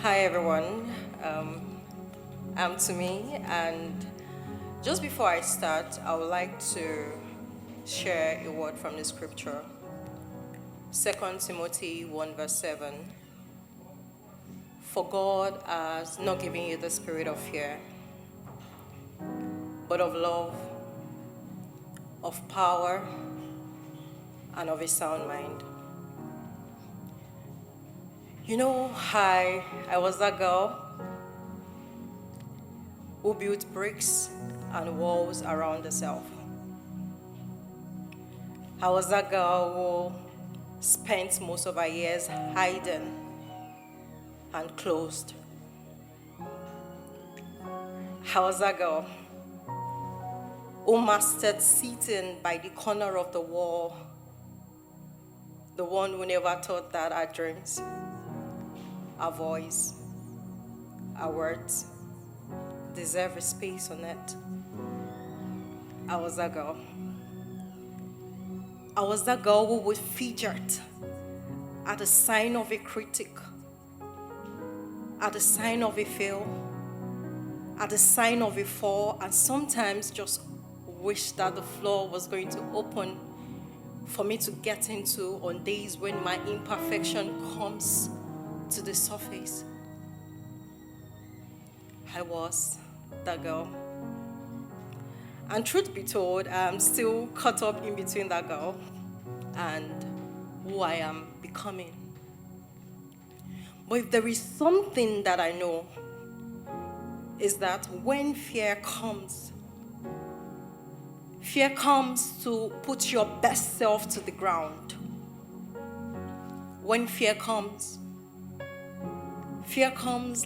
Hi everyone, I'm Tumi, and just before I start, I would like to share a word from the scripture. 2 Timothy 1 verse 7. For God has not given you the spirit of fear, but of love, of power, and of a sound mind. You know, I was that girl who built bricks and walls around herself. I was that girl who spent most of her years hiding and closed. I was that girl who mastered sitting by the corner of the wall, the one who never thought that our dreams, our voice, our words deserve a space on it. I was that girl. I was that girl who would fidget at the sign of a critic, at the sign of a fail, at the sign of a fall, and sometimes just wish that the floor was going to open for me to get into on days when my imperfection comes to the surface. I was that girl. And truth be told, I'm still caught up in between that girl and who I am becoming. But if there is something that I know, is that when fear comes to put your best self to the ground. When fear comes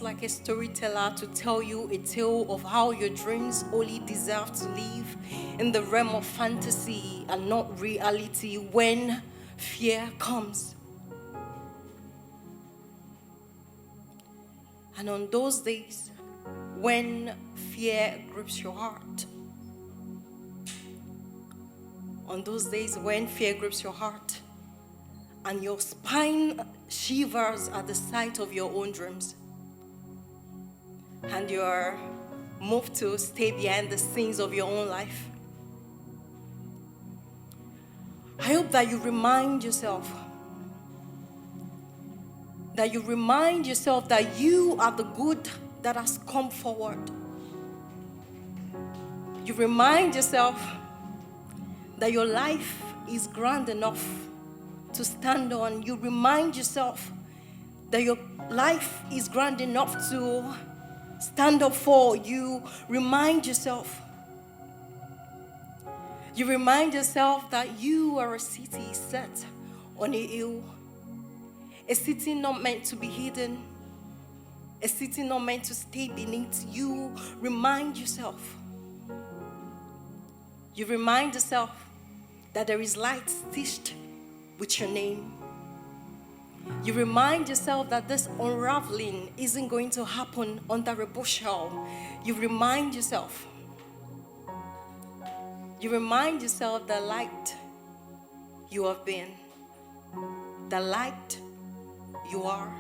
like a storyteller to tell you a tale of how your dreams only deserve to live in the realm of fantasy and not reality. When fear comes. And on those days, when fear grips your heart, and your spine shivers at the sight of your own dreams, and you're moved to stay behind the scenes of your own life, I hope that you remind yourself that you are the good that has come forward. You remind yourself that your life is grand enough to stand on. You remind yourself that your life is grand enough to stand up for. You remind yourself that you are a city set on a hill, a city not meant to be hidden, a city not meant to stay beneath. You remind yourself that there is light stitched with your name. You remind yourself that this unraveling isn't going to happen under a bushel. You remind yourself the light you have been, the light you are,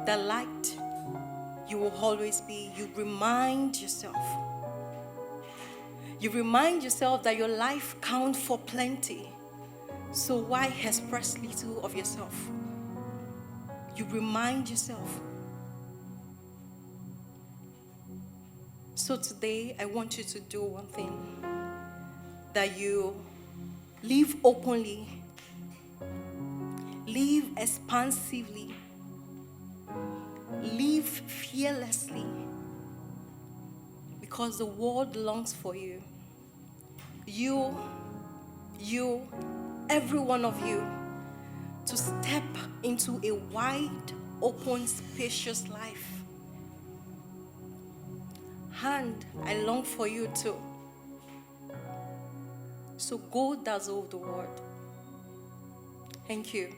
the light you will always be. You remind yourself that your life counts for plenty. So why express little of yourself? You remind yourself. So today, I want you to do one thing. That you live openly, live expansively, live fearlessly, because the world longs for you. You, every one of you, to step into a wide, open, spacious life. And I long for you too. So go dazzle the world. Thank you.